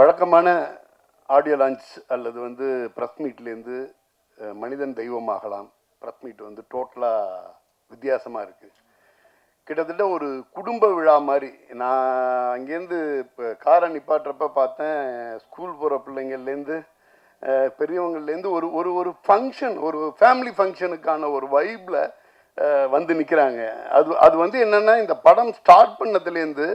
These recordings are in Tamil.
வழக்கமான ஆடியோ லான்ச் அல்லது வந்து ப்ரெஸ் மீட்லேருந்து மனிதன் தெய்வமாகலாம். ப்ரெஸ் மீட் வந்து டோட்டலாக வித்தியாசமாக இருக்குது. கிட்டத்தட்ட ஒரு குடும்ப விழா மாதிரி. நான் அங்கேருந்து இப்போ காரை நிப்பாட்டுறப்ப பார்த்தேன், ஸ்கூல் போகிற பிள்ளைங்கள்லேருந்து பெரியவங்கள்லேருந்து ஒரு ஒரு ஒரு ஃபங்க்ஷன், ஒரு ஃபேமிலி ஃபங்க்ஷனுக்கான ஒரு வைப்பில் வந்து நிற்கிறாங்க. அது வந்து என்னென்னா, இந்த படம் ஸ்டார்ட் பண்ணதுலேருந்து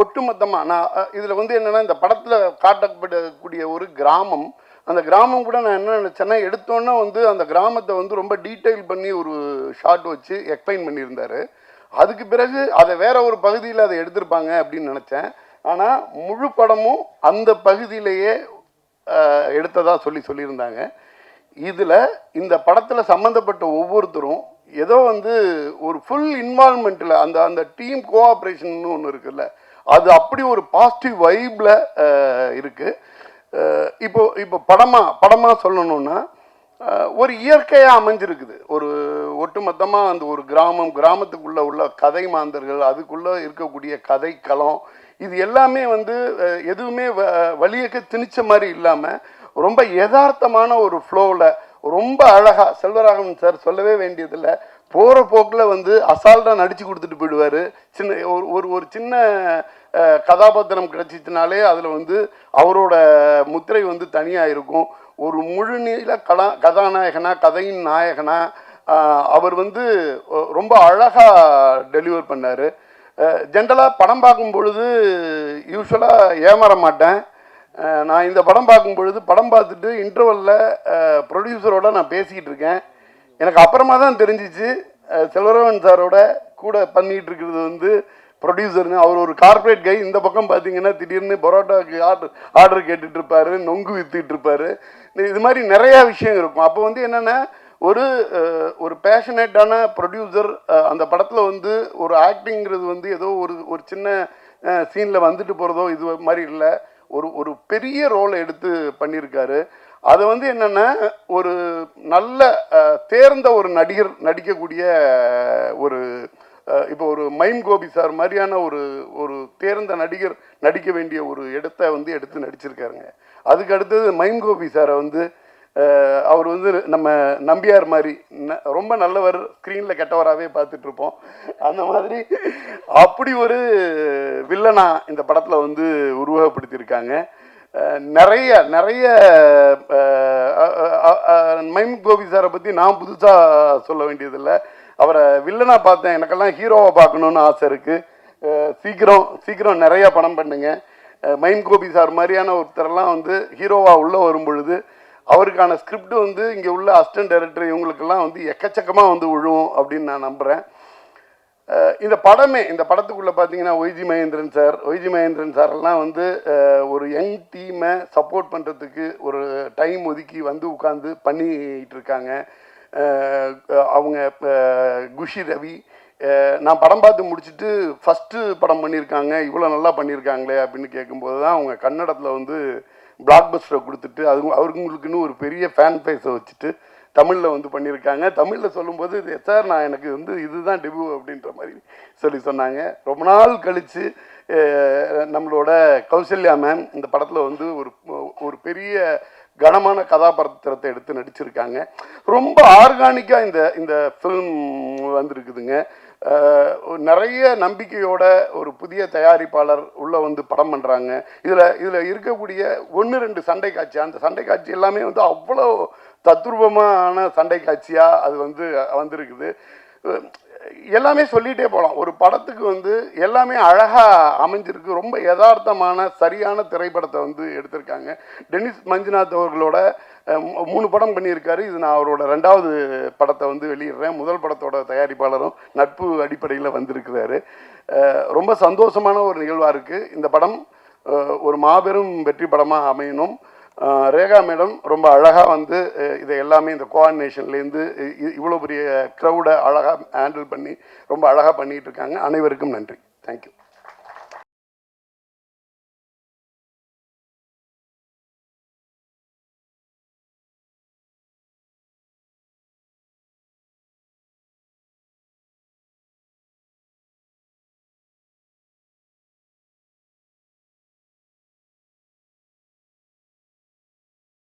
ஒட்டுமொத்தமாக நான் இதில் வந்து என்னென்னா, இந்த படத்தில் காட்டப்படக்கூடிய ஒரு கிராமம், அந்த கிராமம் கூட நான் என்ன நினச்சேன்னா, எடுத்தோன்னே வந்து அந்த கிராமத்தை வந்து ரொம்ப டீட்டெயில் பண்ணி ஒரு ஷார்ட் வச்சு எக்ஸ்பிளைன் பண்ணியிருந்தார். அதுக்கு பிறகு அதை வேற ஒரு பகுதியில் அதை எடுத்திருப்பாங்க அப்படின்னு நினச்சேன். ஆனால் முழு படமும் அந்த பகுதியிலேயே எடுத்ததாக சொல்லியிருந்தாங்க. இதில் இந்த படத்தில் சம்மந்தப்பட்ட ஒவ்வொருத்தரும் ஏதோ வந்து ஒரு ஃபுல் இன்வால்மெண்ட்டில் அந்த டீம் கோஆப்ரேஷன் ஒன்று இருக்குல்ல, அது அப்படி ஒரு பாசிட்டிவ் வைப்பில் இருக்குது. இப்போ படமாக சொல்லணுன்னா, ஒரு இயற்கையாக அமைஞ்சிருக்குது. ஒரு ஒட்டுமொத்தமாக அந்த ஒரு கிராமத்துக்குள்ளே உள்ள கதை மாந்தர்கள், அதுக்குள்ளே இருக்கக்கூடிய கதை களம், இது எல்லாமே வந்து எதுவுமே வழியக்க திணிச்ச மாதிரி இல்லாமல் ரொம்ப யதார்த்தமான ஒரு ஃப்ளோவில் ரொம்ப அழகாக செல்வராகவன் சார் சொல்லவே வேண்டியதில்லை. போகிற போக்கில் வந்து அசால்ட்டாக நடித்து கொடுத்துட்டு போயிடுவார். ஒரு சின்ன கதாபாத்திரம் கிடைச்சிச்சுனாலே அதில் வந்து அவரோட முத்திரை வந்து தனியாக இருக்கும். ஒரு முழுநீள கதாநாயகனா, கதையின் நாயகனா அவர் வந்து ரொம்ப அழகாக டெலிவர் பண்ணார். ஜென்ரலாக படம் பார்க்கும் பொழுது யூஸ்வலாக ஏமாற மாட்டேன். நான் இந்த படம் பார்க்கும் பொழுது படம் பார்த்துட்டு இன்டர்வலில் ப்ரொடியூசரோட நான் பேசிக்கிட்டு இருக்கேன். எனக்கு அப்புறமா தான் தெரிஞ்சிச்சு செல்வராகவன் சாரோட கூட பண்ணிகிட்டு இருக்கிறது வந்து ப்ரொடியூசர்னு. அவர் ஒரு கார்பரேட் கை. இந்த பக்கம் பார்த்தீங்கன்னா திடீர்னு பரோட்டாவுக்கு ஆர்டர் கேட்டுட்டு இருப்பார், நொங்கு வித்துட்டு இருப்பார். இது மாதிரி நிறையா விஷயம் இருக்கும். அப்போ வந்து என்னென்னா, ஒரு பேஷனேட்டான ப்ரொடியூசர் அந்த படத்தில் வந்து ஒரு ஆக்டிங்கிறது வந்து ஏதோ ஒரு சின்ன சீனில் வந்துட்டு போகிறதோ இது மாதிரி இல்லை, ஒரு பெரிய ரோலை எடுத்து பண்ணியிருக்காரு. அதை வந்து என்னென்னா, ஒரு நல்ல தேர்ந்த ஒரு நடிகர் நடிக்கக்கூடிய இப்போ ஒரு மைம் கோபி சார் மாதிரியான ஒரு தேர்ந்த நடிகர் நடிக்க வேண்டிய ஒரு இடத்தை வந்து எடுத்து நடிச்சிருக்காருங்க. அதுக்கு அடுத்தது மைம் கோபி சாரை வந்து அவர் வந்து நம்ம நம்பியார் மாதிரி ரொம்ப நல்லவர், ஸ்க்ரீனில் கெட்டவராகவே பார்த்துட்ருப்போம். அந்த மாதிரி அப்படி ஒரு வில்லனா இந்த படத்தில் வந்து உருவகப்படுத்தியிருக்காங்க. நிறைய மைம் கோபி சாரை பற்றி நான் புதுசாக சொல்ல வேண்டியதில்லை. அவரை வில்லனா பார்த்தேன், எனக்கெல்லாம் ஹீரோவை பார்க்கணுன்னு ஆசை இருக்குது. சீக்கிரம் நிறைய படம் பண்ணுங்க. மைம் கோபி சார் மாதிரியான ஒருத்தரெல்லாம் வந்து ஹீரோவாக உள்ளே வரும் பொழுது அவருக்கான ஸ்கிரிப்ட் வந்து இங்கே உள்ள அசிஸ்டன்ட் டைரக்டர் இவங்களுக்கெல்லாம் வந்து எக்கச்சக்கமாக வந்து விழுவும் அப்படின்னு நான் நம்புகிறேன். இந்த படத்துக்குள்ளே பார்த்தீங்கன்னா ஒய்ஜி மகேந்திரன் சாரெல்லாம் வந்து ஒரு யங் டீமை சப்போர்ட் பண்ணுறதுக்கு ஒரு டைம் ஒதுக்கி வந்து உட்காந்து பண்ணிகிட்டு இருக்காங்க. அவங்க குஷி ரவி, நான் படம் பார்த்து முடிச்சுட்டு ஃபஸ்ட்டு படம் பண்ணியிருக்காங்க, இவ்வளோ நல்லா பண்ணியிருக்காங்களே அப்படின்னு கேட்கும்போது தான் அவங்க கன்னடத்தில் வந்து பிளாக் பஸ்டரை கொடுத்துட்டு அவங்களுக்குன்னு ஒரு பெரிய ஃபேன் பேஸை வச்சுட்டு தமிழில் வந்து பண்ணியிருக்காங்க. தமிழில் சொல்லும்போது சார் நான் எனக்கு வந்து இதுதான் டெபியூ அப்படின்ற மாதிரி சொன்னாங்க. ரொம்ப நாள் கழித்து நம்மளோட கௌசல்யா மேம் இந்த படத்தில் வந்து ஒரு பெரிய கனமான கதாபாத்திரத்தை எடுத்து நடிச்சிருக்காங்க. ரொம்ப ஆர்கானிக்காக இந்த ஃபில்ம் வந்திருக்குதுங்க. நிறைய நம்பிக்கையோட ஒரு புதிய தயாரிப்பாளர் உள்ளே வந்து படம் பண்ணுறாங்க. இதில் இருக்கக்கூடிய 1-2 சண்டை காட்சி, அந்த சண்டை காட்சி எல்லாமே வந்து அவ்வளோ தத்ரூபமான சண்டை காட்சியாக அது வந்து வந்திருக்குது. எல்லாமே சொல்லிகிட்டே போகலாம். ஒரு படத்துக்கு வந்து எல்லாமே அழகாக அமைஞ்சிருக்கு. ரொம்ப யதார்த்தமான சரியான திரைப்படத்தை வந்து எடுத்திருக்காங்க. டெனிஸ் மஞ்சுநாத் அவர்களோட 3 படம் பண்ணியிருக்காரு. இது நான் அவரோட 2வது படத்தை வந்து வெளியிடுறேன். முதல் படத்தோட தயாரிப்பாளரும் நட்பு அடிப்படையில் வந்திருக்கிறாரு. ரொம்ப சந்தோஷமான ஒரு நிகழ்வாக இருக்குது. இந்த படம் ஒரு மாபெரும் வெற்றி படமாக அமையணும். ரேகா மேடம் ரொம்ப அழகாக வந்து இதை எல்லாமே இந்த கோஆர்டினேஷன்லேருந்து இவ்வளோ பெரிய க்ரௌடை அழகாக ஹேண்டில் பண்ணி ரொம்ப அழகாக பண்ணிகிட்டு இருக்காங்க. அனைவருக்கும் நன்றி. தேங்க்யூ.